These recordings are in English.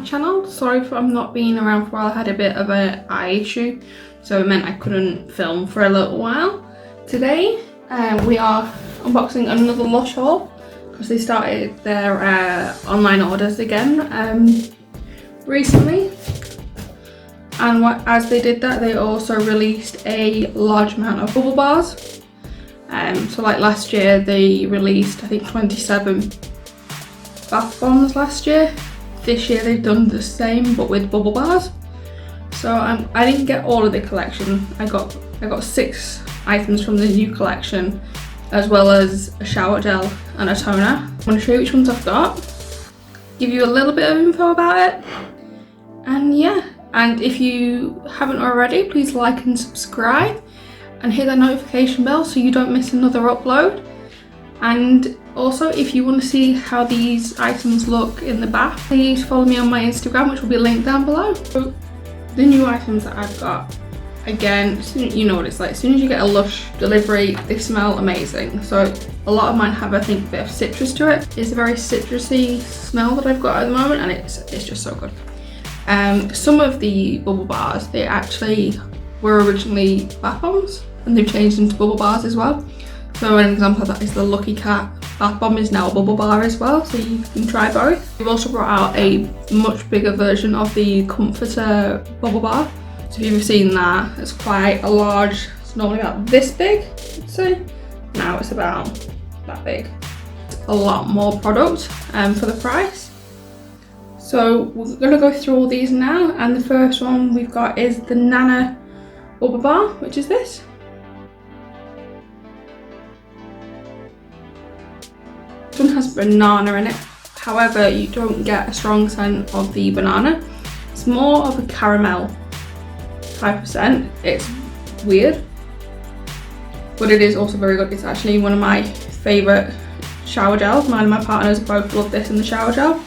channel. Sorry if I'm not being around for a while. I had a bit of an eye issue, so it meant I couldn't film for a little while. Today we are unboxing another Lush haul because they started their online orders again recently, and as they did that, they also released a large amount of bubble bars. So like last year they released I think 27 bath bombs last year. This year they've done the same but with bubble bars. So I didn't get all of the collection. I got 6 items from the new collection, as well as a shower gel and a toner. I'm going to show you which ones I've got, give you a little bit of info about it, and yeah. And if you haven't already, please like and subscribe and hit that notification bell so you don't miss another upload. And also, if you want to see how these items look in the bath, please follow me on my Instagram, which will be linked down below. So the new items that I've got, again, you know what it's like. As soon as you get a Lush delivery, they smell amazing. So a lot of mine have, I think, a bit of citrus to it. It's a very citrusy smell that I've got at the moment, and it's just so good. Some of the bubble bars, they actually were originally bath bombs, and they've changed into bubble bars as well. So an example of that is the Lucky Cat bath bomb is now a bubble bar as well, so you can try both. We've also brought out a much bigger version of the Comforter bubble bar. So if you've seen that, it's quite a large, it's normally about this big, I'd say. Now it's about that big. A lot more product for the price. So we're gonna go through all these now, and the first one we've got is the Nana bubble bar, which is this. This one has banana in it, however you don't get a strong scent of the banana. It's more of a caramel type of scent. It's weird, but it is also very good. It's actually one of my favourite shower gels. Mine and my partners both love this in the shower gel.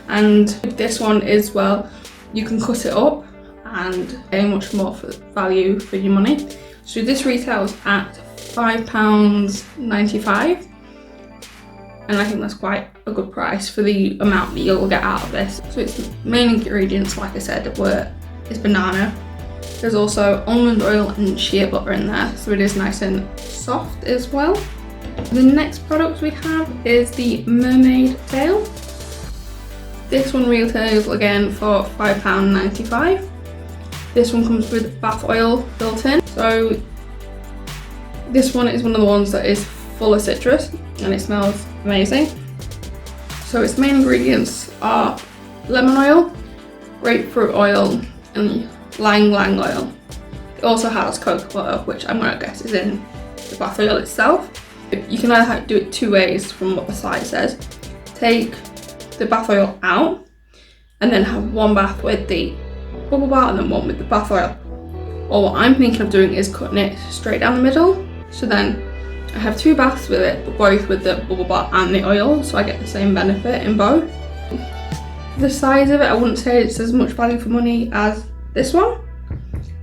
And this one is, well, you can cut it up and pay much more for value for your money. So this retails at £5.95. And I think that's quite a good price for the amount that you'll get out of this. So its main ingredients, like I said, is banana. There's also almond oil and shea butter in there, so it is nice and soft as well. The next product we have is the mermaid tail. This one retails again for £5.95. This one comes with bath oil built in. So this one is one of the ones that is full of citrus, and it smells amazing. So its main ingredients are lemon oil, grapefruit oil, and ylang ylang oil. It also has cocoa butter, which I'm gonna guess is in the bath oil itself. You can either do it 2 ways from what the site says. Take the bath oil out and then have one bath with the bubble bar and then one with the bath oil. Or what I'm thinking of doing is cutting it straight down the middle. So then I have 2 baths with it, but both with the bubble bar and the oil, so I get the same benefit in both. The size of it, I wouldn't say it's as much value for money as this one.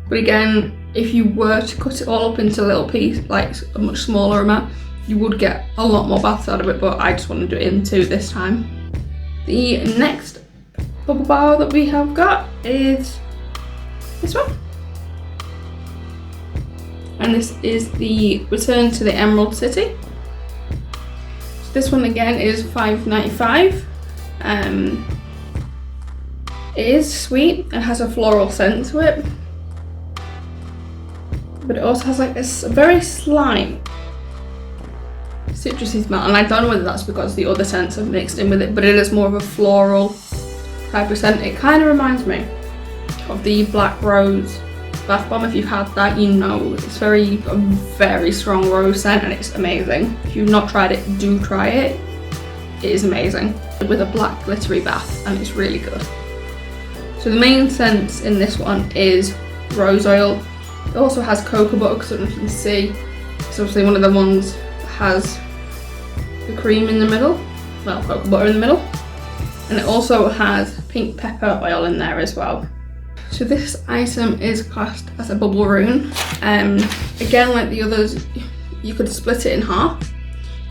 But again, if you were to cut it all up into little pieces, like a much smaller amount, you would get a lot more baths out of it, but I just want to do it in 2 this time. The next bubble bar that we have got is this one. And this is the Return to the Emerald City. So this one again is £5.95. It is sweet and has a floral scent to it, but it also has like a very slight citrusy smell, and I don't know whether that's because the other scents have mixed in with it, but it is more of a floral type of scent. It kind of reminds me of the Black Rose bath bomb. If you've had that, you know it's a very strong rose scent, and it's amazing. If you've not tried it, do try it. It is amazing, with a black glittery bath, and it's really good. So the main scents in this one is rose oil. It also has cocoa butter, because I don't know if you can see. It's obviously one of the ones that has the cream in the middle, well, cocoa butter in the middle. And it also has pink pepper oil in there as well. So this item is classed as a bubble roon. Again, like the others, you could split it in half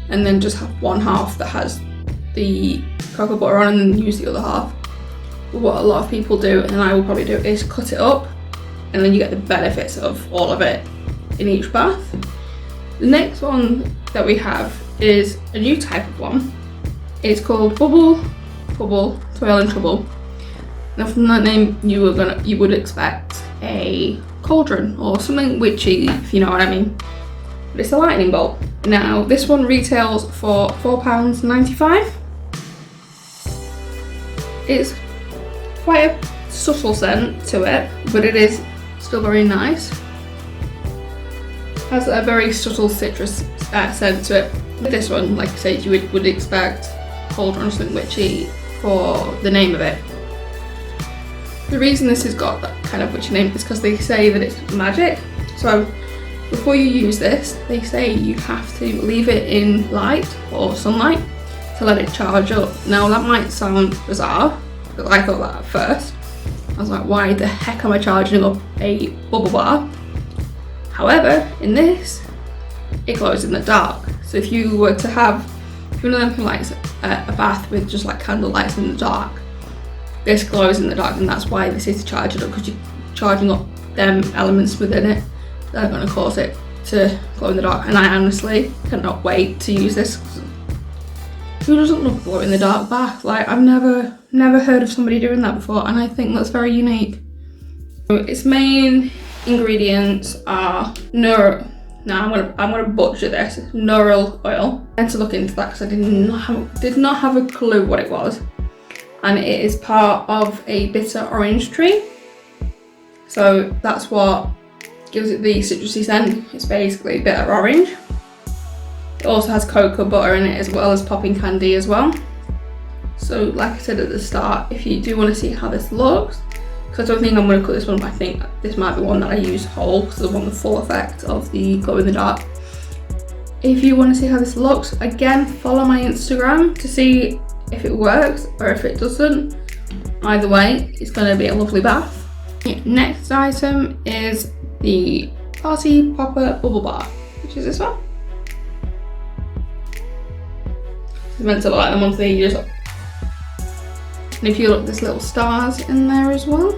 and then just have one half that has the cocoa butter on and then use the other half. But what a lot of people do, and I will probably do, is cut it up, and then you get the benefits of all of it in each bath. The next one that we have is a new type of one. It's called Bubble, Toil and Trouble. Now from that name, you would expect a cauldron or something witchy, if you know what I mean. But it's a lightning bolt. Now this one retails for £4.95. It's quite a subtle scent to it, but it is still very nice. Has a very subtle citrus scent to it. With this one, like I said, you would expect cauldron or something witchy for the name of it. The reason this has got that kind of witchy name is because they say that it's magic. So before you use this, they say you have to leave it in light or sunlight to let it charge up. Now that might sound bizarre, because I thought that at first. I was like, why the heck am I charging up a bubble bar? However, in this, it glows in the dark. So if you were to have, if you know, like a bath with just like candle lights in the dark, this glows in the dark, and that's why this is to charge it up, because you're charging up them elements within it that are going to cause it to glow in the dark. And I honestly cannot wait to use this. Who doesn't love glow in the dark bath? Like, I've never heard of somebody doing that before, and I think that's very unique. Its main ingredients are I'm gonna butcher this. Neural oil. I had to look into that because I did not have a clue what it was. And it is part of a bitter orange tree. So that's what gives it the citrusy scent. It's basically bitter orange. It also has cocoa butter in it, as well as popping candy as well. So like I said at the start, if you do want to see how this looks, because I don't think I'm going to cut this one, but I think this might be one that I use whole, because I want the full effect of the glow in the dark. If you want to see how this looks, again, follow my Instagram to see if it works or if it doesn't. Either way, it's going to be a lovely bath. Next item is the Party Popper Bubble Bar, which is this one. It's meant to look like the ones they use up. And if you look, there's little stars in there as well.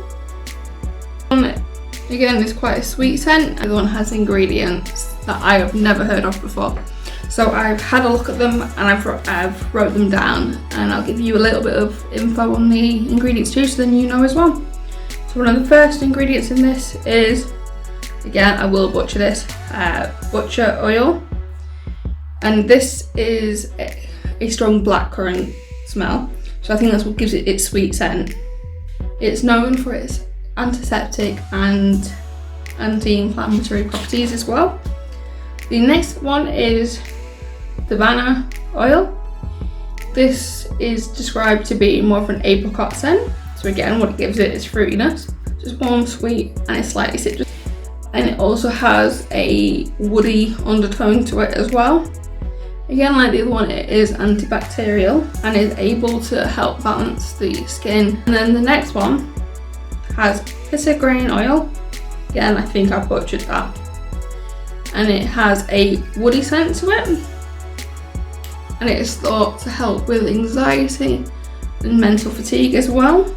One, again, is quite a sweet scent, and the one has ingredients that I have never heard of before. So I've had a look at them, and I've wrote them down, and I'll give you a little bit of info on the ingredients too, so then you know as well. So one of the first ingredients in this is, again, I will butcher this, butcher oil. And this is a strong blackcurrant smell. So I think that's what gives it its sweet scent. It's known for its antiseptic and anti-inflammatory properties as well. The next one is the banana oil. This is described to be more of an apricot scent. So again, what it gives it is fruitiness. Just warm, sweet, and it's slightly citrus. And it also has a woody undertone to it as well. Again, like the other one, it is antibacterial and is able to help balance the skin. And then the next one has pisser grain oil. Again, I think I butchered that. And it has a woody scent to it. And it is thought to help with anxiety and mental fatigue as well.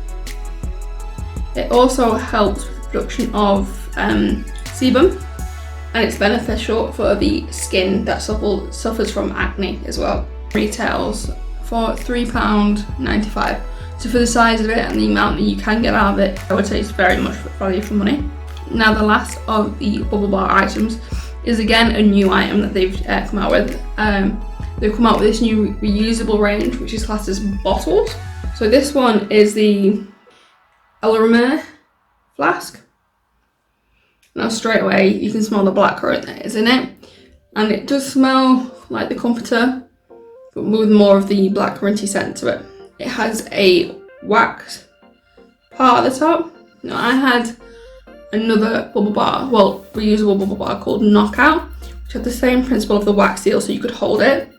It also helps with the production of sebum. And it's beneficial for the skin that suffers from acne as well. Retails for £3.95. So for the size of it and the amount that you can get out of it, I would say it's very much value for money. Now the last of the bubble bar items is again a new item that they've come out with. They've come out with this new reusable range, which is classed as bottles. So this one is the Elmer's flask. Now straight away you can smell the blackcurrant that is in it, and it does smell like the comforter, but with more of the blackcurranty scent to it. It has a wax part at the top. Now I had another bubble bar, well, reusable bubble bar called Knockout, which had the same principle of the wax seal, so you could hold it.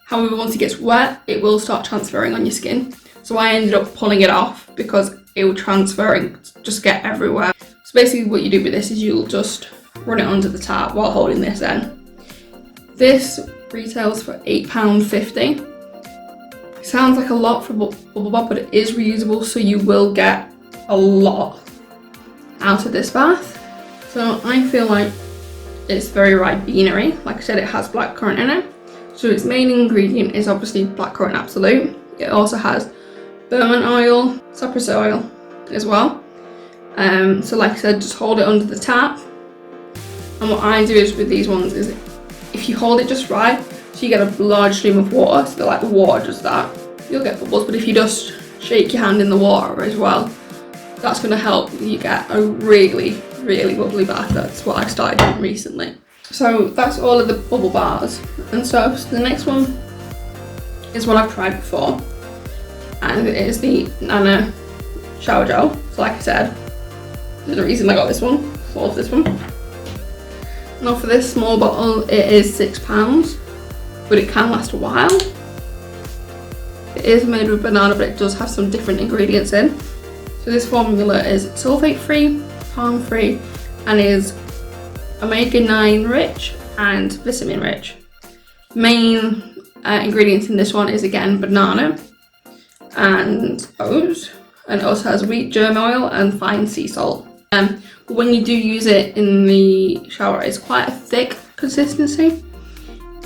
However, once it gets wet, it will start transferring on your skin. So I ended up pulling it off because it would transfer and just get everywhere. So basically what you do with this is you'll just run it under the tap while holding this in. This retails for £8.50. It sounds like a lot for Bubble Bath, but it is reusable, so you will get a lot out of this bath. So I feel like it's very ribenery. Like I said, it has blackcurrant in it. So its main ingredient is obviously blackcurrant absolute. It also has bergamot oil, cypress oil as well. So like I said, just hold it under the tap. And what I do is with these ones is if you hold it just right, so you get a large stream of water, so like the water does that, you'll get bubbles. But if you just shake your hand in the water as well, that's going to help you get a really, really bubbly bath. That's what I've started doing recently. So that's all of the bubble bars. And so the next one is what I've tried before, and it is the Nana shower gel. So like I said, there's a reason I got this one. I love this one. Now for this small bottle, it is £6, but it can last a while. It is made with banana, but it does have some different ingredients in. So this formula is sulfate free, palm free, and is omega-9 rich and vitamin rich. Main ingredients in this one is again banana and oats, and it also has wheat germ oil and fine sea salt. But when you do use it in the shower, it's quite a thick consistency,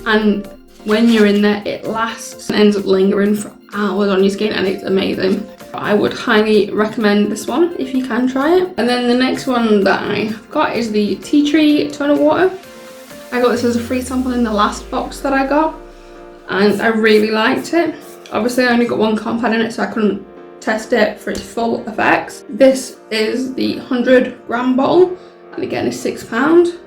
and when you're in there, it lasts and ends up lingering for hours on your skin, and it's amazing. I would highly recommend this one if you can try it. And then the next one that I've got is the tea tree toner water. I got this as a free sample in the last box that I got, and I really liked it. Obviously I only got one compound in it, so I couldn't test it for its full effects. This is the 100-gram bottle, and again it's £6.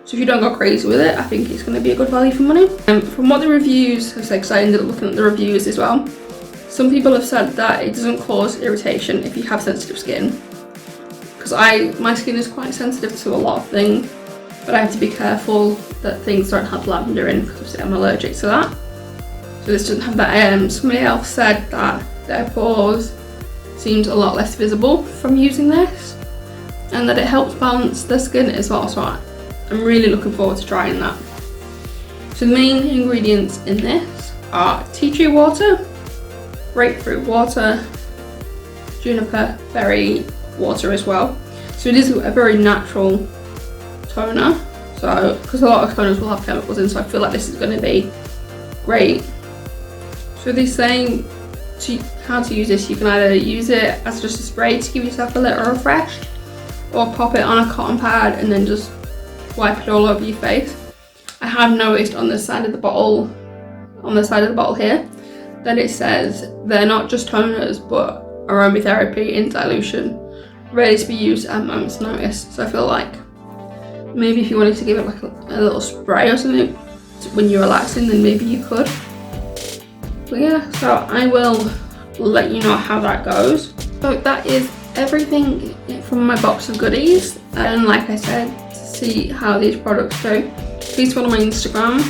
So if you don't go crazy with it, I think it's going to be a good value for money. And from what the reviews have said, because I ended up looking at the reviews as well, some people have said that it doesn't cause irritation if you have sensitive skin. Because my skin is quite sensitive to a lot of things, but I have to be careful that things don't have lavender in, because obviously I'm allergic to that. So this doesn't have that. Somebody else said that their pores seemed a lot less visible from using this, and that it helps balance the skin as well. So I'm really looking forward to trying that. So the main ingredients in this are tea tree water, grapefruit water, juniper berry water as well. So it is a very natural toner, so because a lot of toners will have chemicals in, so I feel like this is going to be great. So they're saying how to use this. You can either use it as just a spray to give yourself a little refresh, or pop it on a cotton pad and then just wipe it all over your face. I have noticed on the side of the bottle, here, that it says they're not just toners but aromatherapy in dilution, ready to be used at a moment's notice. So I feel like maybe if you wanted to give it like a little spray or something when you're relaxing, then maybe you could. But yeah, so I will let you know how that goes. So that is everything from my box of goodies, and like I said, to see how these products do, please follow my Instagram.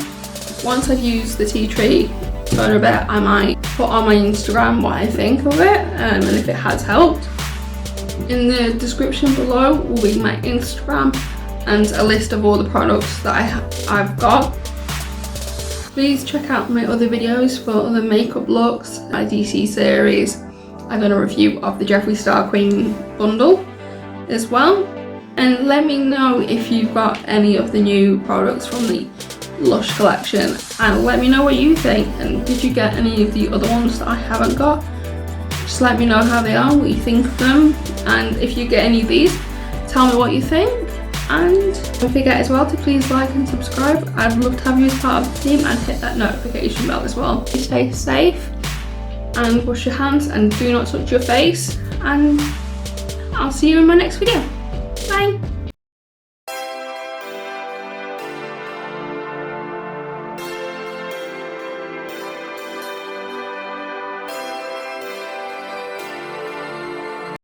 Once I've used the tea tree toner bit, I might put on my Instagram what I think of it, and if it has helped. In the description below will be my Instagram and a list of all the products that I've got. Please check out my other videos for other makeup looks, my DC series. I've done a review of the Jeffree Star Queen bundle as well. And let me know if you've got any of the new products from the Lush collection, and let me know what you think. And did you get any of the other ones that I haven't got? Just let me know how they are, what you think of them, and if you get any of these, tell me what you think. And don't forget as well to please like and subscribe. I'd love to have you as part of the team, and hit that notification bell as well. Stay safe and wash your hands and do not touch your face, and I'll see you in my next video. Bye.